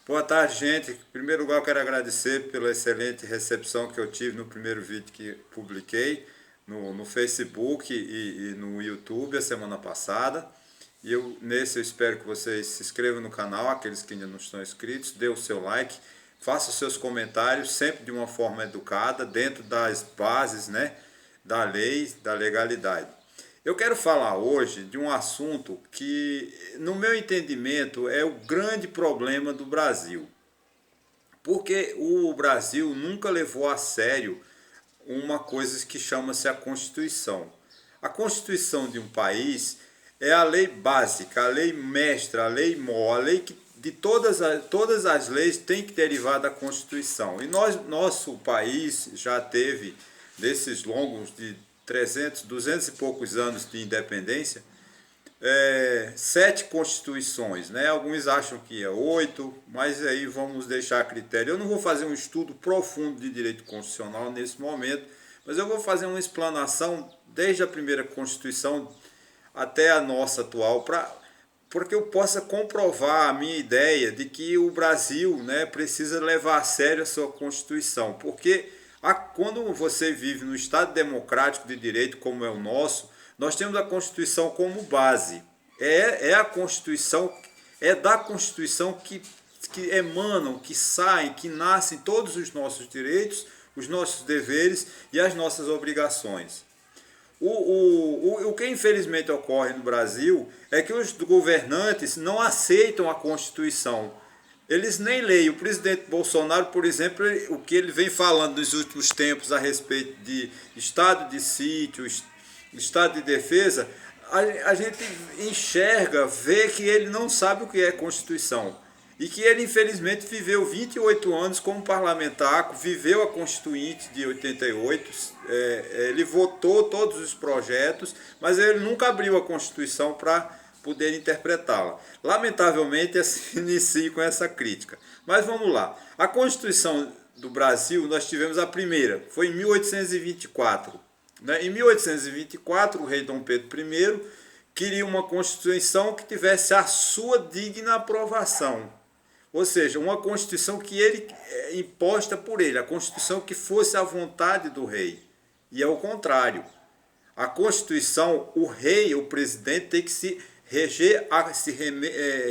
Boa tarde, gente. Em primeiro lugar, eu quero agradecer pela excelente recepção que eu tive no primeiro vídeo que publiquei no Facebook e no YouTube a semana passada. Nesse eu espero que vocês se inscrevam no canal, aqueles que ainda não estão inscritos, dê o seu like, faça os seus comentários, sempre de uma forma educada, dentro das bases, né, da lei, da legalidade. Eu quero falar hoje de um assunto que, no meu entendimento, é o grande problema do Brasil. Porque o Brasil nunca levou a sério uma coisa que chama-se a Constituição. A Constituição de um país é a lei básica, a lei mestra, a lei mor, a lei que de todas as leis tem que derivar da Constituição. E nosso país já teve, desses longos de 300, 200 e poucos anos de independência, 7 constituições, né? Alguns acham que é 8, mas aí vamos deixar a critério. Eu não vou fazer um estudo profundo de direito constitucional nesse momento, mas eu vou fazer uma explanação desde a primeira Constituição até a nossa atual, porque eu possa comprovar a minha ideia de que o Brasil, né, precisa levar a sério a sua Constituição, porque quando você vive no Estado democrático de direito como é o nosso, nós temos a Constituição como base. É a Constituição, é da Constituição que emanam, que saem, que nascem todos os nossos direitos, os nossos deveres e as nossas obrigações. O que infelizmente ocorre no Brasil é que os governantes não aceitam a Constituição. Eles nem leem. O presidente Bolsonaro, por exemplo, o que ele vem falando nos últimos tempos a respeito de estado de sítio, estado de defesa, a gente enxerga, vê que ele não sabe o que é Constituição. E que ele, infelizmente, viveu 28 anos como parlamentar, viveu a Constituinte de 88, ele votou todos os projetos, mas ele nunca abriu a Constituição para poder interpretá-la. Lamentavelmente, inicio com essa crítica. Mas vamos lá. A Constituição do Brasil, nós tivemos a primeira, foi em 1824. Em 1824, o rei Dom Pedro I queria uma Constituição que tivesse a sua digna aprovação. Ou seja, uma Constituição que ele imposta por ele, a Constituição que fosse a vontade do rei. E é o contrário. A Constituição, o rei, o presidente, tem que se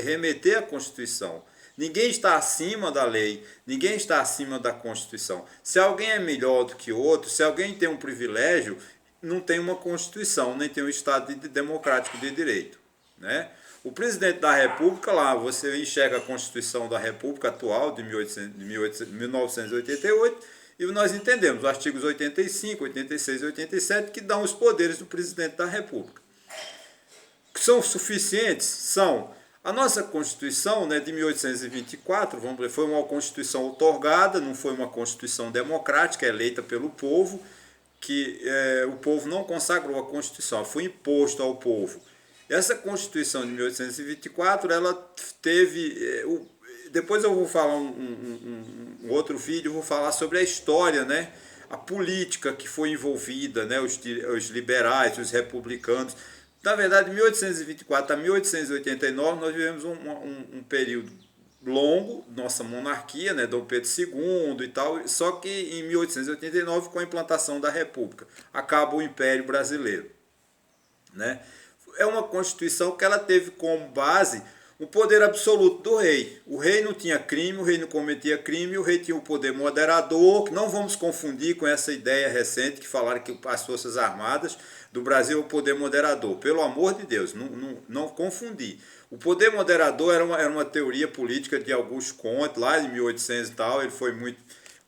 remeter à Constituição. Ninguém está acima da lei, ninguém está acima da Constituição. Se alguém é melhor do que outro, se alguém tem um privilégio, não tem uma Constituição, nem tem um Estado democrático de direito, né? O presidente da República, lá você enxerga a Constituição da República atual de 1988 e nós entendemos os artigos 85, 86 e 87 que dão os poderes do presidente da República. São suficientes? São. A nossa Constituição, né, de 1824, vamos dizer, foi uma Constituição outorgada, não foi uma Constituição democrática, eleita pelo povo, que o povo não consagrou a Constituição, foi imposto ao povo. Essa Constituição de 1824, ela teve... depois eu vou falar um outro vídeo, eu vou falar sobre a história, né? A política que foi envolvida, né? Os liberais, os republicanos. Na verdade, de 1824 a 1889, nós vivemos um período longo, nossa monarquia, né? Dom Pedro II e tal, só que em 1889, com a implantação da República, acaba o Império Brasileiro, né? É uma Constituição que ela teve como base o poder absoluto do rei. O rei não tinha crime, o rei não cometia crime, o rei tinha o poder moderador, que não vamos confundir com essa ideia recente que falaram que as Forças Armadas do Brasil é o poder moderador. Pelo amor de Deus, não confundir. O poder moderador era uma teoria política de Augusto Comte, lá em 1800 e tal, ele foi muito...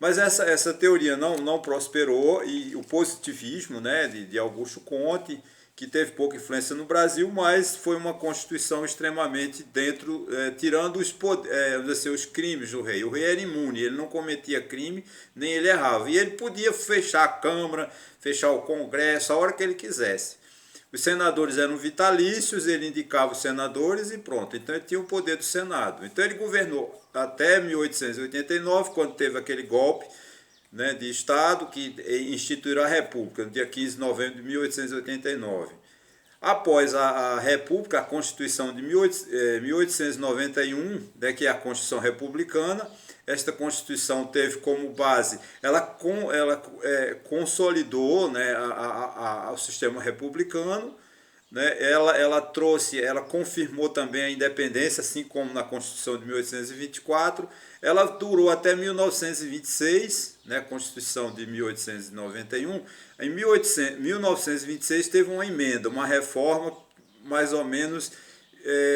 Mas essa teoria não prosperou, e o positivismo, né, de Augusto Comte, que teve pouca influência no Brasil, mas foi uma Constituição extremamente dentro, tirando os crimes do rei. O rei era imune, ele não cometia crime, nem ele errava. E ele podia fechar a Câmara, fechar o Congresso, a hora que ele quisesse. Os senadores eram vitalícios, ele indicava os senadores e pronto. Então ele tinha o poder do Senado. Então ele governou até 1889, quando teve aquele golpe, né, de Estado que instituiu a República, no dia 15 de novembro de 1889. Após a República, a Constituição de 1891, né, que é a Constituição Republicana, esta Constituição teve como base, ela consolidou, né, o sistema republicano, né, ela confirmou também a independência, assim como na Constituição de 1824, ela durou até 1926, né, Constituição de 1891, em 1926 teve uma emenda, uma reforma mais ou menos,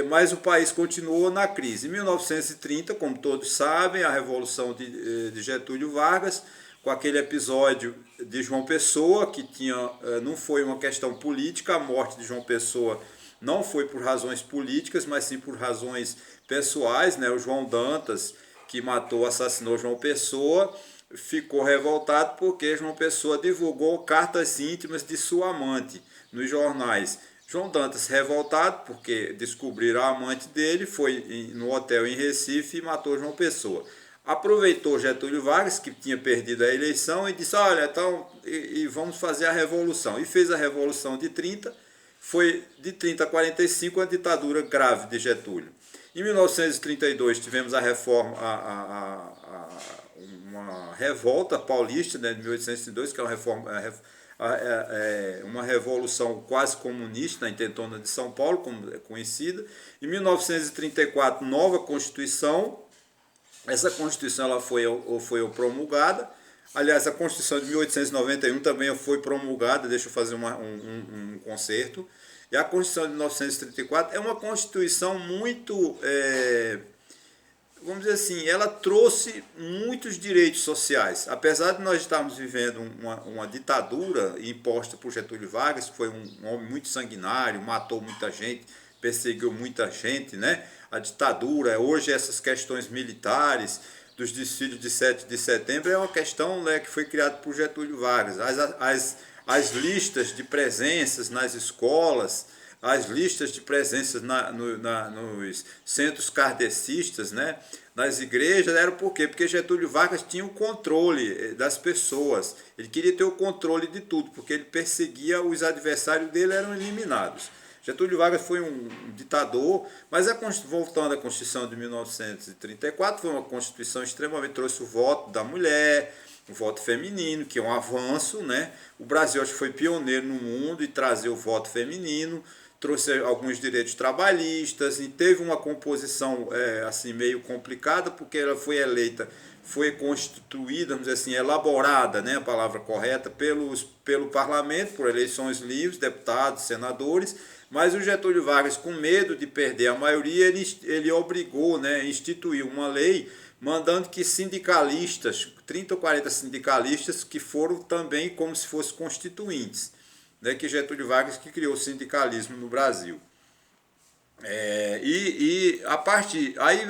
mas o país continuou na crise. Em 1930, como todos sabem, a Revolução de Getúlio Vargas, com aquele episódio de João Pessoa, que não foi uma questão política, a morte de João Pessoa não foi por razões políticas, mas sim por razões pessoais, né? O João Dantas, que assassinou João Pessoa, ficou revoltado porque João Pessoa divulgou cartas íntimas de sua amante nos jornais. João Dantas, revoltado porque descobriram a amante dele, foi no hotel em Recife e matou João Pessoa. Aproveitou Getúlio Vargas, que tinha perdido a eleição, e disse, olha, então, vamos fazer a Revolução. E fez a Revolução de 30, foi de 30 a 45 a ditadura grave de Getúlio. Em 1932 tivemos a reforma, uma revolta paulista, né, de 1802, que é uma revolução quase comunista na intentona de São Paulo, como é conhecida. Em 1934, nova Constituição. Essa Constituição ela foi promulgada. Aliás, a Constituição de 1891 também foi promulgada. Deixa eu fazer um conserto. E a Constituição de 1934 é uma Constituição muito, vamos dizer assim, ela trouxe muitos direitos sociais. Apesar de nós estarmos vivendo uma ditadura imposta por Getúlio Vargas, que foi um homem muito sanguinário, matou muita gente, perseguiu muita gente, né? A ditadura, hoje essas questões militares, dos desfiles de 7 de setembro, é uma questão, né, que foi criada por Getúlio Vargas. As listas de presenças nas escolas, as listas de presenças nos centros kardecistas, né, nas igrejas, era por quê? Porque Getúlio Vargas tinha o controle das pessoas, ele queria ter o controle de tudo, porque ele perseguia os adversários dele, eram eliminados. Getúlio Vargas foi um ditador, mas voltando à Constituição de 1934, foi uma Constituição extremamente, trouxe o voto da mulher, o voto feminino, que é um avanço, né? O Brasil acho que foi pioneiro no mundo em trazer o voto feminino, trouxe alguns direitos trabalhistas e teve uma composição assim meio complicada, porque ela foi eleita, foi constituída, vamos dizer assim, elaborada, né, a palavra correta, pelo parlamento, por eleições livres, deputados, senadores, mas o Getúlio Vargas, com medo de perder a maioria, ele obrigou, né, instituiu uma lei mandando que sindicalistas, 30 ou 40 sindicalistas, que foram também como se fossem constituintes, né, que Getúlio Vargas que criou o sindicalismo no Brasil. Aí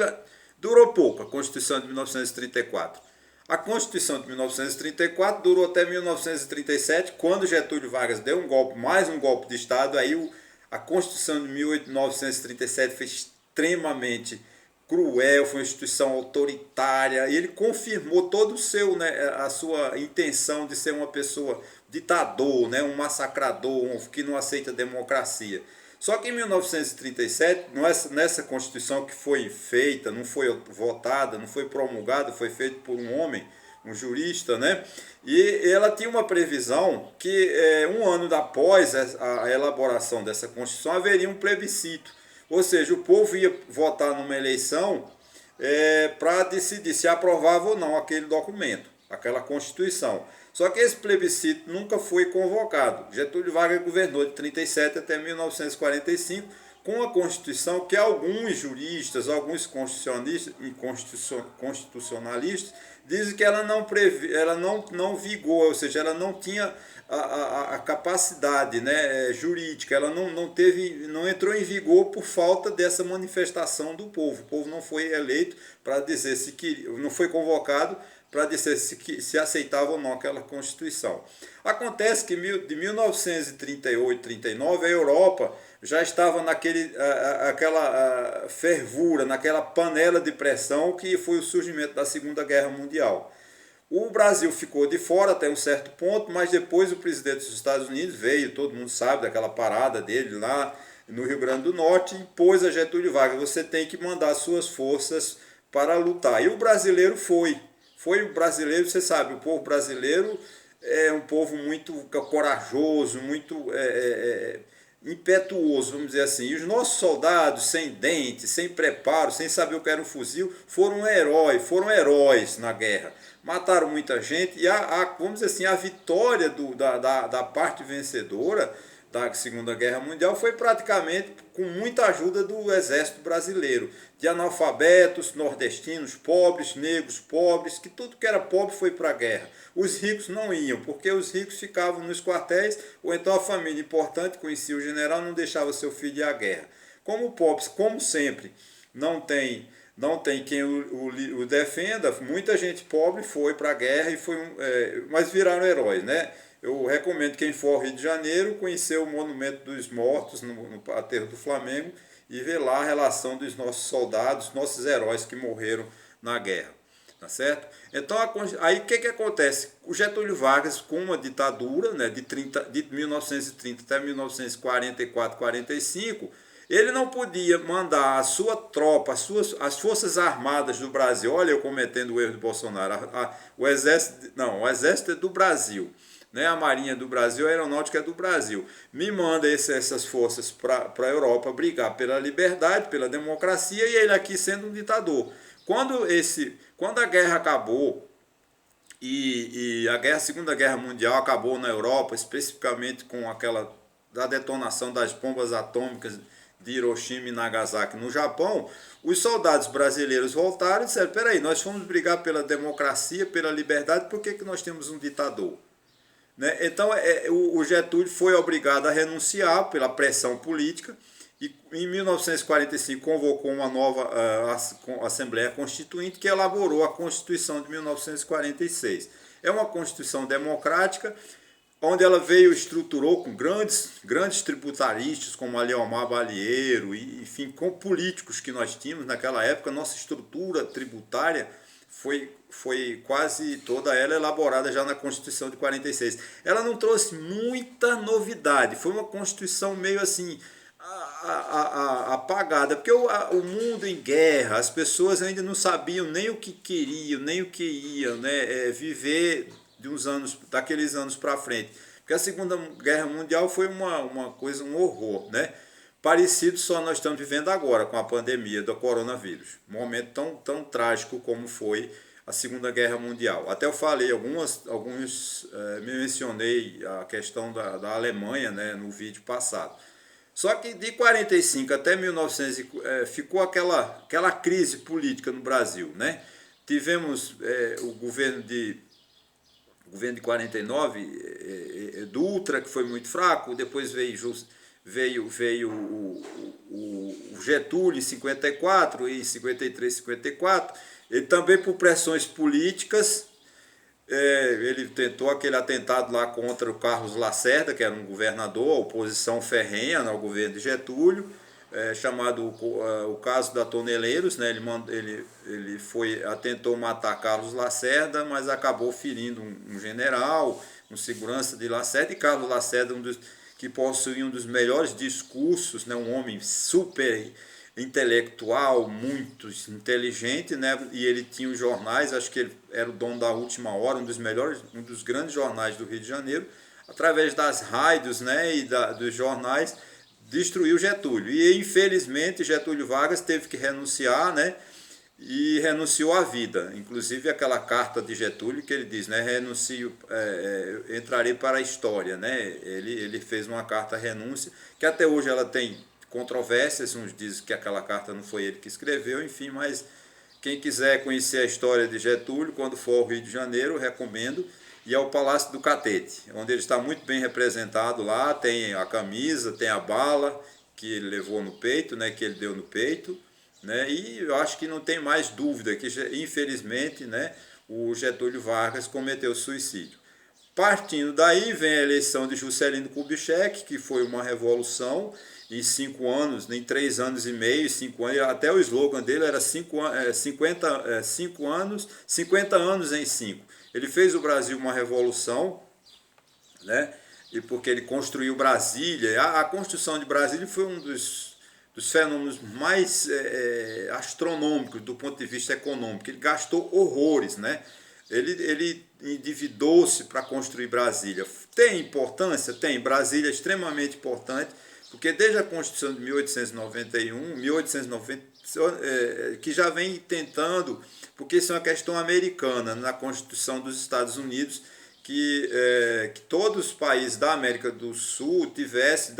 durou pouco a Constituição de 1934. A Constituição de 1934 durou até 1937, quando Getúlio Vargas deu mais um golpe de Estado. Aí a Constituição de 1937 foi extremamente cruel, foi uma instituição autoritária, e ele confirmou todo a sua intenção de ser uma pessoa ditador, né, um massacrador, que não aceita democracia. Só que em 1937, nessa Constituição que foi feita, não foi votada, não foi promulgada, foi feita por um homem, um jurista, né? E ela tinha uma previsão que um ano após a elaboração dessa Constituição haveria um plebiscito. Ou seja, o povo ia votar numa eleição para decidir se aprovava ou não aquele documento, aquela Constituição. Só que esse plebiscito nunca foi convocado. Getúlio Vargas governou de 1937 até 1945 com uma Constituição que alguns juristas, alguns constitucionalistas dizem que ela não vigou, ou seja, ela não tinha a capacidade, né, jurídica, ela não entrou em vigor por falta dessa manifestação do povo. O povo não foi eleito para dizer se queria, não foi convocado para dizer se aceitava ou não aquela Constituição. Acontece que de 1938, 39, a Europa já estava naquela fervura, naquela panela de pressão que foi o surgimento da Segunda Guerra Mundial. O Brasil ficou de fora até um certo ponto, mas depois o presidente dos Estados Unidos veio, todo mundo sabe daquela parada dele lá no Rio Grande do Norte, e impôs a Getúlio Vargas: você tem que mandar suas forças para lutar. E o brasileiro foi. Foi o brasileiro, você sabe, o povo brasileiro é um povo muito corajoso, muito impetuoso, vamos dizer assim. E os nossos soldados, sem dentes, sem preparo, sem saber o que era um fuzil, foram heróis na guerra. Mataram muita gente e vamos dizer assim, a vitória da parte vencedora da Segunda Guerra Mundial foi praticamente com muita ajuda do Exército Brasileiro, de analfabetos, nordestinos, pobres, negros, pobres, que tudo que era pobre foi para a guerra. Os ricos não iam, porque os ricos ficavam nos quartéis, ou então a família importante conhecia o general, não deixava seu filho ir à guerra. Como pobres, como sempre, não tem quem o defenda, muita gente pobre foi para a guerra, mas viraram heróis, né? Eu recomendo quem for ao Rio de Janeiro conhecer o Monumento dos Mortos no aterro do Flamengo e ver lá a relação dos nossos soldados, nossos heróis que morreram na guerra, tá certo? Então aí o que acontece? O Getúlio Vargas, com uma ditadura, né, de 1930 até 1944, 45, ele não podia mandar a sua tropa, as forças armadas do Brasil. Olha, eu cometendo o erro do Bolsonaro. O exército é do Brasil, né? A Marinha do Brasil, a Aeronáutica é do Brasil. Me manda essas forças para a Europa brigar pela liberdade, pela democracia, e ele aqui sendo um ditador. Quando a guerra acabou, e a Segunda Guerra Mundial acabou na Europa, especificamente com da detonação das bombas atômicas de Hiroshima e Nagasaki no Japão, os soldados brasileiros voltaram e disseram: peraí, nós fomos brigar pela democracia, pela liberdade, por que nós temos um ditador? Né? Então o Getúlio foi obrigado a renunciar pela pressão política e em 1945 convocou uma nova Assembleia Constituinte, que elaborou a Constituição de 1946. É uma Constituição democrática, onde ela estruturou com grandes tributaristas como Aleomar Balieiro, e, enfim, com políticos que nós tínhamos naquela época. Nossa estrutura tributária foi quase toda ela elaborada já na Constituição de 46. Ela não trouxe muita novidade, foi uma Constituição meio assim apagada, porque o mundo em guerra, as pessoas ainda não sabiam nem o que queriam, nem o que iam, né, viver daqueles anos para frente. Porque a Segunda Guerra Mundial foi uma coisa, um horror, né? Parecido só nós estamos vivendo agora com a pandemia do coronavírus. Um momento tão trágico como foi a Segunda Guerra Mundial. Até eu falei, me mencionei a questão da Alemanha, né, no vídeo passado. Só que de 45 até 1900 ficou aquela crise política no Brasil, né? Tivemos o governo de 49, Dutra, que foi muito fraco. Depois veio o Getúlio em 54, e em 53, 54. Ele também, por pressões políticas, ele tentou aquele atentado lá contra o Carlos Lacerda, que era um governador, oposição ferrenha ao governo de Getúlio, chamado o caso da Toneleiros, né? Ele tentou matar Carlos Lacerda, mas acabou ferindo um general, um segurança de Lacerda, e Carlos Lacerda, que possuía um dos melhores discursos, né? Um homem super intelectual, muito inteligente, né? E ele tinha os jornais, acho que ele era o dono da Última Hora, um dos grandes jornais do Rio de Janeiro. Através das rádios, né, e dos jornais, destruiu Getúlio. E infelizmente Getúlio Vargas teve que renunciar, né, e renunciou à vida. Inclusive aquela carta de Getúlio que ele diz, né, renuncio, entrarei para a história, né? Ele fez uma carta renúncia, que até hoje ela tem controvérsias. Uns dizem que aquela carta não foi ele que escreveu, enfim, mas quem quiser conhecer a história de Getúlio, quando for ao Rio de Janeiro, eu recomendo. E ao Palácio do Catete, onde ele está muito bem representado lá. Tem a camisa, tem a bala que ele levou no peito, né, que ele deu no peito, né, e eu acho que não tem mais dúvida que, infelizmente, né, o Getúlio Vargas cometeu suicídio. Partindo daí, vem a eleição de Juscelino Kubitschek, que foi uma revolução, em 5 anos, em 3 anos e meio, 5 anos, até o slogan dele era 50 anos em 5. Ele fez o Brasil uma revolução, né? E porque ele construiu Brasília. A construção de Brasília foi um dos fenômenos mais astronômicos do ponto de vista econômico. Ele gastou horrores, né? Ele endividou-se para construir Brasília. Tem importância? Tem. Brasília é extremamente importante, porque desde a Constituição de 1890, que já vem tentando, porque isso é uma questão americana, na Constituição dos Estados Unidos, que todos os países da América do Sul tivesse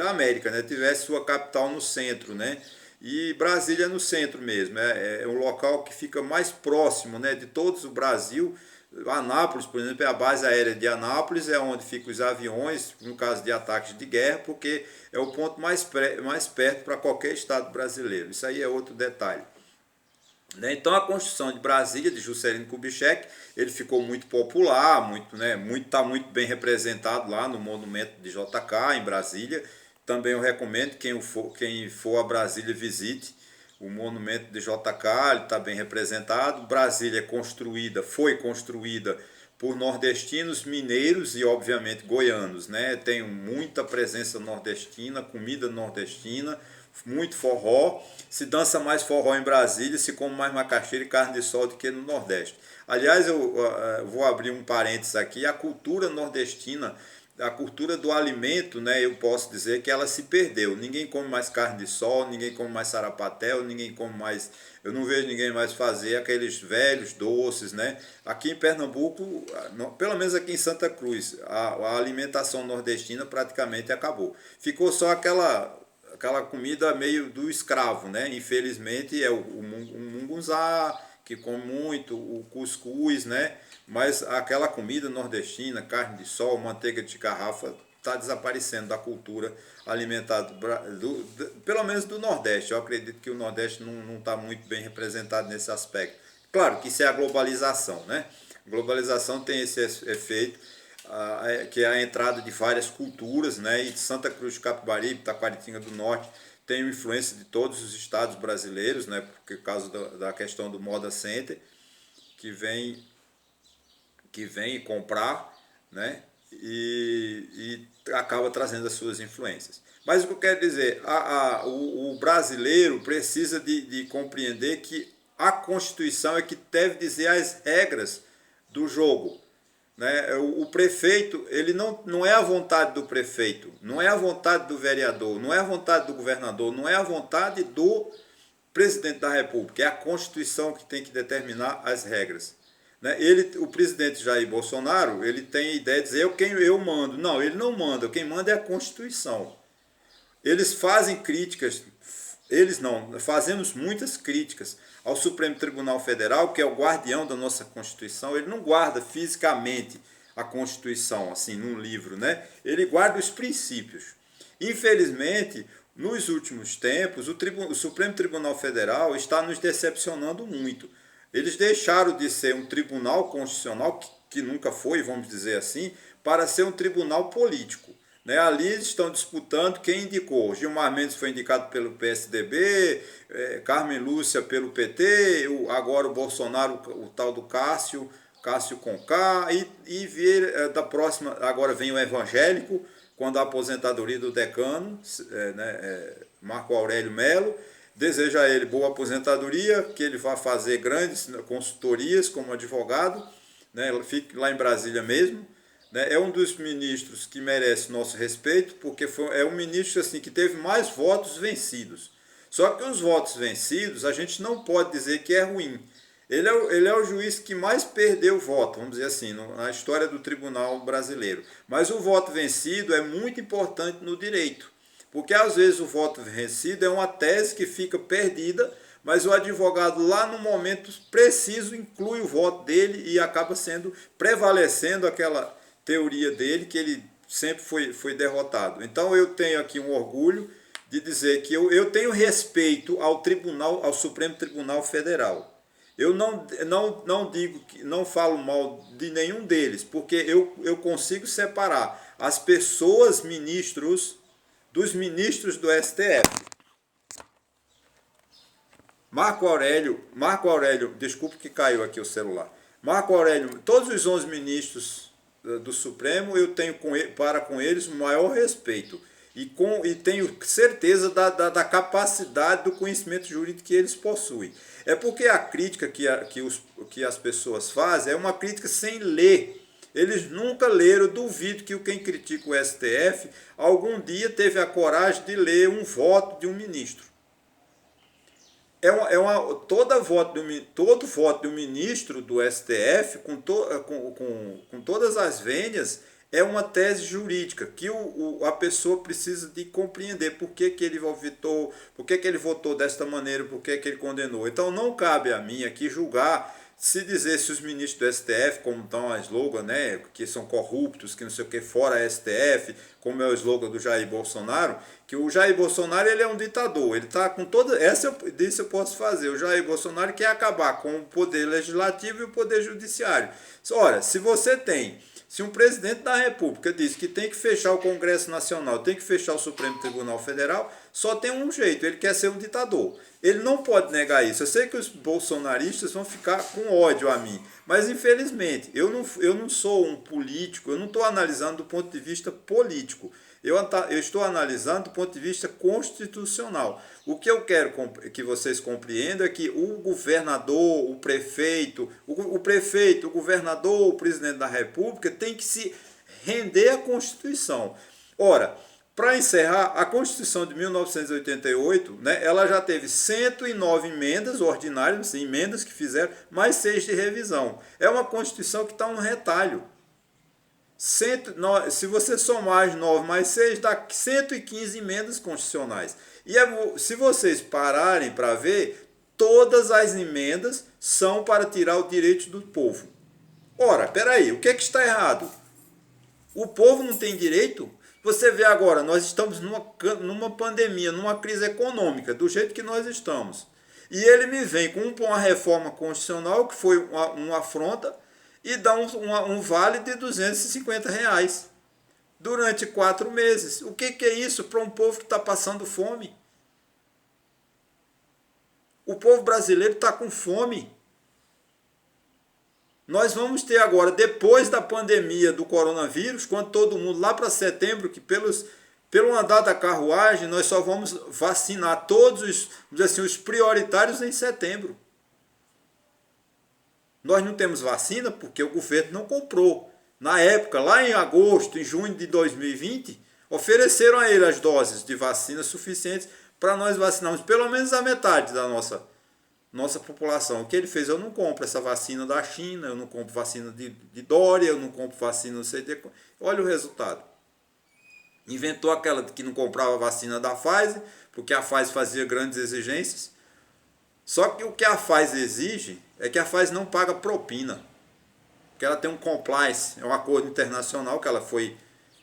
sua capital no centro, né? E Brasília é no centro mesmo, é um local que fica mais próximo, né, de todos o Brasil. Anápolis, por exemplo, é a base aérea de Anápolis, é onde ficam os aviões, no caso de ataques de guerra, porque é o ponto mais perto para qualquer estado brasileiro. Isso aí é outro detalhe. Então a construção de Brasília, de Juscelino Kubitschek, ele ficou muito popular, está muito bem representado lá no monumento de JK, em Brasília. Também eu recomendo que quem for a Brasília visite o monumento de JK, ele está bem representado. Brasília foi construída por nordestinos, mineiros e obviamente goianos, né? Tem muita presença nordestina, comida nordestina, muito forró. Se dança mais forró em Brasília, se come mais macaxeira e carne de sol do que no Nordeste. Aliás, eu vou abrir um parênteses aqui, a cultura nordestina, a cultura do alimento, né, eu posso dizer que ela se perdeu. Ninguém come mais carne de sol, ninguém come mais sarapatel, ninguém come mais... Eu não vejo ninguém mais fazer aqueles velhos doces, né? Aqui em Pernambuco, pelo menos aqui em Santa Cruz, a alimentação nordestina praticamente acabou. Ficou só aquela comida meio do escravo, né? Infelizmente é o mungunzá, que come muito, o cuscuz, né? Mas aquela comida nordestina, carne de sol, manteiga de garrafa, está desaparecendo da cultura alimentar, pelo menos do Nordeste. Eu acredito que o Nordeste não está muito bem representado nesse aspecto. Claro que isso é a globalização, né? A globalização tem esse efeito, que é a entrada de várias culturas, né? E Santa Cruz de Capibaribe, Taquaritinga do Norte, tem influência de todos os estados brasileiros, né? Por causa da questão do Moda Center, que vem comprar, né? E acaba trazendo as suas influências. Mas o que eu quero dizer, o brasileiro precisa de compreender que a Constituição é que deve dizer as regras do jogo, né? O prefeito, ele não é a vontade do prefeito, não é a vontade do vereador, não é a vontade do governador, não é a vontade do presidente da República, é a Constituição que tem que determinar as regras. O presidente Jair Bolsonaro, ele tem a ideia de dizer eu mando. Não, ele não manda, quem manda é a Constituição. Eles fazem críticas, fazemos muitas críticas ao Supremo Tribunal Federal, que é o guardião da nossa Constituição. Ele não guarda fisicamente a Constituição, assim, num livro, né? Ele guarda os princípios. Infelizmente, nos últimos tempos, o Supremo Tribunal Federal está nos decepcionando muito. Eles deixaram de ser um tribunal constitucional, que nunca foi, vamos dizer assim, para ser um tribunal político. Ali eles estão disputando quem indicou. Gilmar Mendes foi indicado pelo PSDB, Carmen Lúcia pelo PT, agora o Bolsonaro, o tal do Cássio com K, e da próxima, agora vem o evangélico, quando a aposentadoria do decano, Marco Aurélio Melo, deseja a ele boa aposentadoria, que ele vá fazer grandes consultorias como advogado, né? Fique lá em Brasília mesmo. É um dos ministros que merece nosso respeito, porque é um ministro assim, que teve mais votos vencidos. Só que os votos vencidos, a gente não pode dizer que é ruim. Ele é o juiz que mais perdeu voto, vamos dizer assim, na história do tribunal brasileiro. Mas o voto vencido é muito importante no direito. Porque às vezes o voto vencido é uma tese que fica perdida, mas o advogado lá no momento preciso inclui o voto dele e acaba prevalecendo aquela teoria dele, que ele sempre foi derrotado. Então eu tenho aqui um orgulho de dizer que eu tenho respeito ao Supremo Tribunal Federal. Eu não digo, não falo mal de nenhum deles, porque eu consigo separar as pessoas ministros dos ministros do STF. Marco Aurélio, desculpe que caiu aqui o celular. Marco Aurélio, todos os 11 ministros do Supremo, eu tenho para com eles o maior respeito. E tenho certeza da capacidade do conhecimento jurídico que eles possuem. É porque a crítica que as pessoas fazem é uma crítica sem ler. Eles nunca leram. Eu duvido que quem critica o STF algum dia teve a coragem de ler um voto de um ministro. Todo voto de um ministro do STF, com todas as vênias, é uma tese jurídica que a pessoa precisa de compreender por que ele votou, por que ele votou desta maneira, por que ele condenou. Então não cabe a mim aqui julgar, se dizer se os ministros do STF, como estão a slogan, né, que são corruptos, que não sei o que, fora STF, como é o slogan do Jair Bolsonaro, que o Jair Bolsonaro ele é um ditador, ele está com toda, disso eu posso fazer, o Jair Bolsonaro quer acabar com o poder legislativo e o poder judiciário. Ora, se um presidente da República diz que tem que fechar o Congresso Nacional, tem que fechar o Supremo Tribunal Federal, só tem um jeito, ele quer ser um ditador. Ele não pode negar isso. Eu sei que os bolsonaristas vão ficar com ódio a mim, mas infelizmente eu não sou um político, eu não estou analisando do ponto de vista político. Eu estou analisando do ponto de vista constitucional. O que eu quero que vocês compreendam é que o governador, o prefeito, o governador, o presidente da República tem que se render à Constituição. Ora, para encerrar, a Constituição de 1988, né, ela já teve 109 emendas ordinárias, emendas que fizeram, mais 6 de revisão. É uma Constituição que está um retalho. Se você somar as 9 mais 6, dá 115 emendas constitucionais. E se vocês pararem para ver, todas as emendas são para tirar o direito do povo. Ora, peraí, o que está errado? O povo não tem direito? Você vê agora, nós estamos numa pandemia, numa crise econômica, do jeito que nós estamos. E ele me vem com uma reforma constitucional, que foi uma afronta, e dá um vale de R$250 durante 4 meses. O que é isso para um povo que está passando fome? O povo brasileiro está com fome. Nós vamos ter agora, depois da pandemia do coronavírus, quando todo mundo, lá para setembro, que pelo andar da carruagem, nós só vamos vacinar todos os prioritários em setembro. Nós não temos vacina porque o governo não comprou. Na época, lá em agosto, em junho de 2020, ofereceram a ele as doses de vacina suficientes para nós vacinarmos pelo menos a metade da nossa população. O que ele fez? Eu não compro essa vacina da China, eu não compro vacina de Dória, eu não compro vacina não sei de... Olha o resultado. Inventou aquela que não comprava vacina da Pfizer, porque a Pfizer fazia grandes exigências. Só que o que a Pfizer exige é que a Pfizer não paga propina. Porque ela tem um compliance, é um acordo internacional que ela foi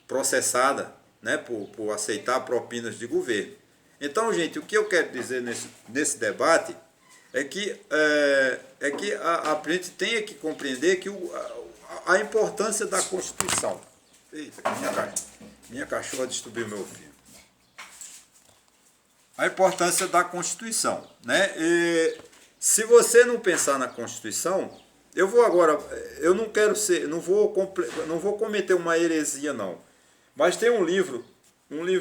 processada, né, por aceitar propinas de governo. Então, gente, o que eu quero dizer nesse debate é que a gente tem que compreender que a importância da Constituição. Eita, minha cachorra destruiu meu filho. A importância da Constituição, né? Se você não pensar na Constituição, eu não vou cometer uma heresia não. Mas tem um livro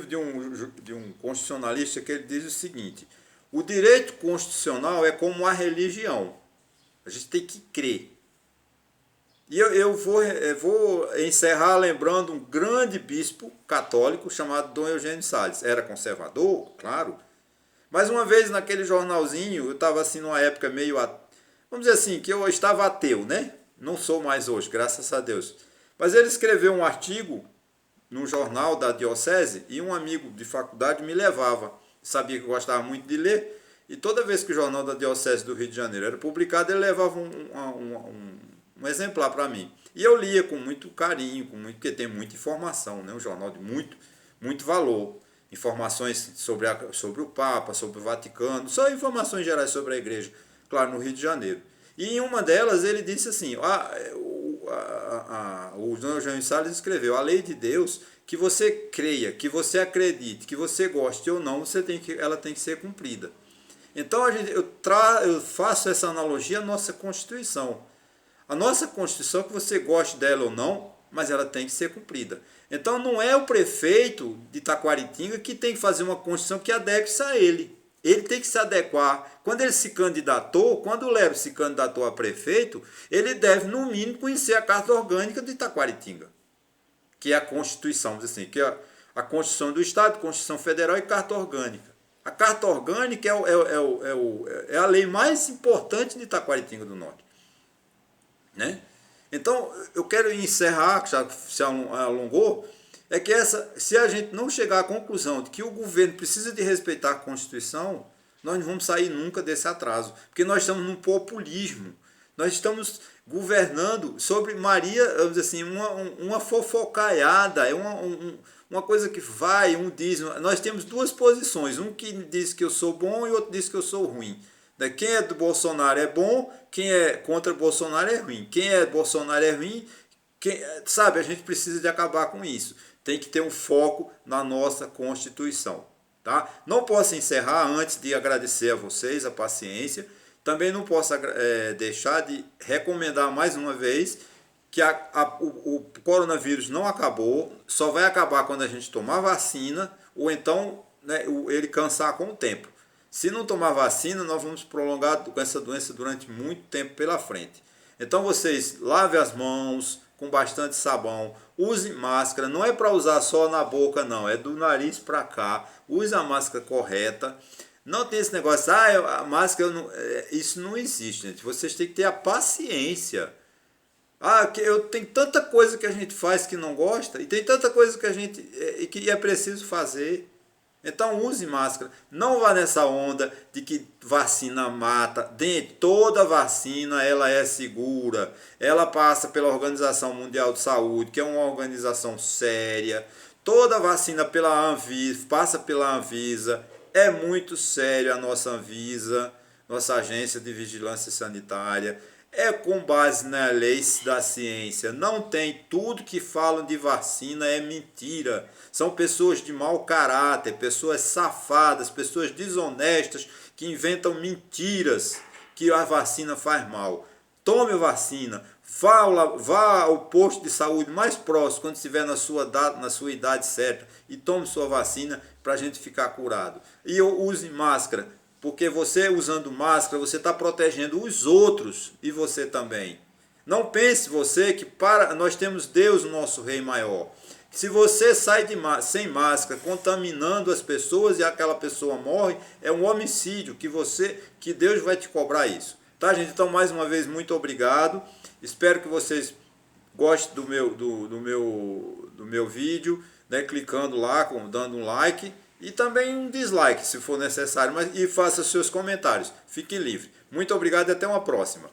de um constitucionalista que ele diz o seguinte: o direito constitucional é como a religião. A gente tem que crer. E eu vou encerrar lembrando um grande bispo católico chamado Dom Eugênio Salles. Era conservador, claro. Mas uma vez naquele jornalzinho, eu estava assim numa época meio, vamos dizer assim, que eu estava ateu, né? Não sou mais hoje, graças a Deus. Mas ele escreveu um artigo num jornal da diocese e um amigo de faculdade me levava. Sabia que eu gostava muito de ler. E toda vez que o jornal da diocese do Rio de Janeiro era publicado, ele levava um exemplar para mim. E eu lia com muito carinho, porque tem muita informação, né? Um jornal de muito valor. Informações sobre o Papa, sobre o Vaticano, só informações gerais sobre a igreja, claro, no Rio de Janeiro. E em uma delas ele disse assim, o Dom Eugênio Salles escreveu, a lei de Deus, que você creia, que você acredite, que você goste ou não, ela tem que ser cumprida. Então eu faço essa analogia à nossa Constituição. A nossa Constituição, que você goste dela ou não, mas ela tem que ser cumprida. Então não é o prefeito de Taquaritinga que tem que fazer uma Constituição que adeque-se a ele. Ele tem que se adequar. Quando ele se candidatou, quando o Lero se candidatou a prefeito, ele deve, no mínimo, conhecer a Carta Orgânica de Taquaritinga, que é a Constituição, assim, que é a Constituição do Estado, Constituição Federal e Carta Orgânica. A Carta Orgânica é a lei mais importante de Taquaritinga do Norte. Né? Então, eu quero encerrar, que já se alongou, é que se a gente não chegar à conclusão de que o governo precisa de respeitar a Constituição, nós não vamos sair nunca desse atraso, porque nós estamos num populismo, nós estamos governando sobre Maria, vamos dizer assim, uma fofocaiada, uma coisa que vai, diz, nós temos duas posições, um que diz que eu sou bom e outro diz que eu sou ruim. Quem é do Bolsonaro é bom, quem é contra Bolsonaro é ruim. Quem é Bolsonaro é ruim, sabe, a gente precisa de acabar com isso. Tem que ter um foco na nossa Constituição. Tá? Não posso encerrar antes de agradecer a vocês a paciência. Também não posso deixar de recomendar mais uma vez que o coronavírus não acabou, só vai acabar quando a gente tomar vacina ou então, né, ele cansar com o tempo. Se não tomar vacina, nós vamos prolongar com essa doença durante muito tempo pela frente. Então vocês lavem as mãos com bastante sabão, use máscara, não é para usar só na boca não, é do nariz para cá, use a máscara correta. Não tem esse negócio, a máscara, isso não existe, gente. Vocês têm que ter a paciência. Tem tanta coisa que a gente faz que não gosta, e tem tanta coisa que é preciso fazer. Então use máscara, não vá nessa onda de que vacina mata. Toda vacina ela é segura, ela passa pela Organização Mundial de Saúde, que é uma organização séria. Toda vacina pela Anvisa, passa pela Anvisa, é muito sério a nossa Anvisa, nossa Agência de Vigilância Sanitária. É com base na lei da ciência. Não tem, tudo que falam de vacina é mentira. São pessoas de mau caráter, pessoas safadas, pessoas desonestas que inventam mentiras que a vacina faz mal. Tome a vacina, vá ao posto de saúde mais próximo quando estiver na sua idade certa e tome sua vacina para a gente ficar curado. E use máscara. Porque você usando máscara, você está protegendo os outros e você também. Não pense você que nós temos Deus, o nosso Rei maior. Se você sai sem máscara, contaminando as pessoas e aquela pessoa morre, é um homicídio que Deus vai te cobrar isso. Tá, gente? Então, mais uma vez, muito obrigado. Espero que vocês gostem do meu vídeo, né? Clicando lá, dando um like. E também um dislike, se for necessário, e faça seus comentários. Fique livre. Muito obrigado e até uma próxima.